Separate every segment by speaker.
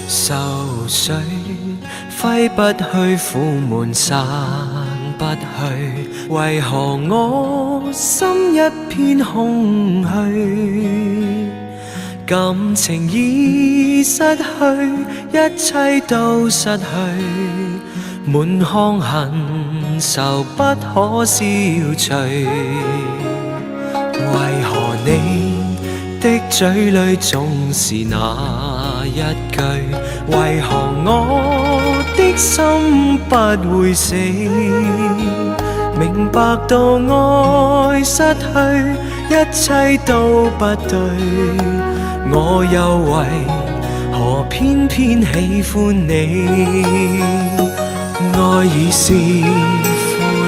Speaker 1: 愁緒揮不去，苦悶散不去，為何我心一片空虛？感情已失去，一切都失去，滿腔恨愁不可消除。為何你的嘴裏總是那一句？為何我的心不會死？明白到愛失去，一切都不對，我又為何偏偏喜歡你？愛已是負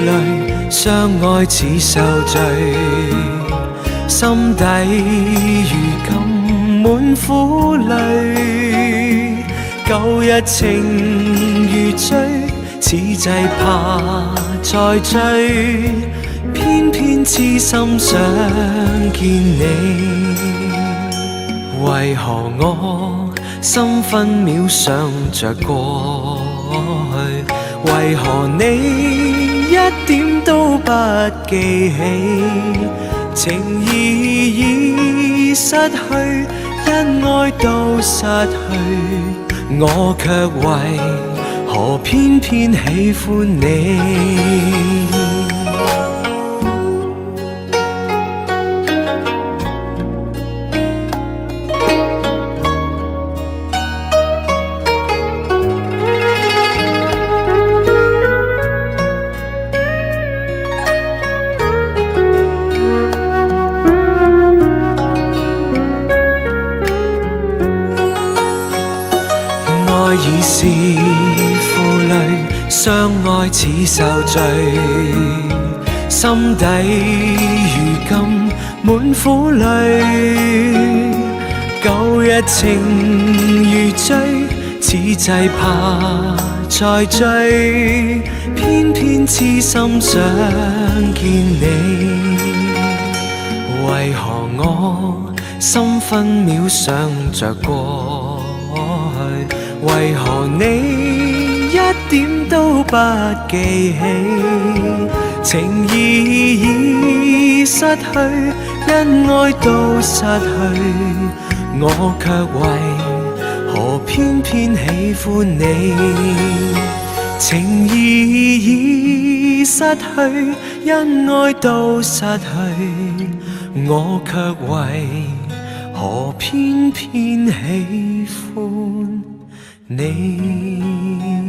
Speaker 1: 累，相愛似受罪，心底如今滿苦淚，舊日情如醉，此際怕再追，偏偏痴心想見你。為何我心分秒想着過去？為何你一點都不記起？情義已失去，因愛都失去，我卻為何偏偏喜歡你？愛已是負累，相愛似受罪，心底如今滿苦淚，舊日情如醉，此際怕再追，偏偏痴心想見你。為何我心分秒想着過去？為何你一點都不記起？情義已失去，因愛都失去，我卻為何偏偏喜歡你？情義已失去，因愛都失去，我卻為何偏偏喜歡你。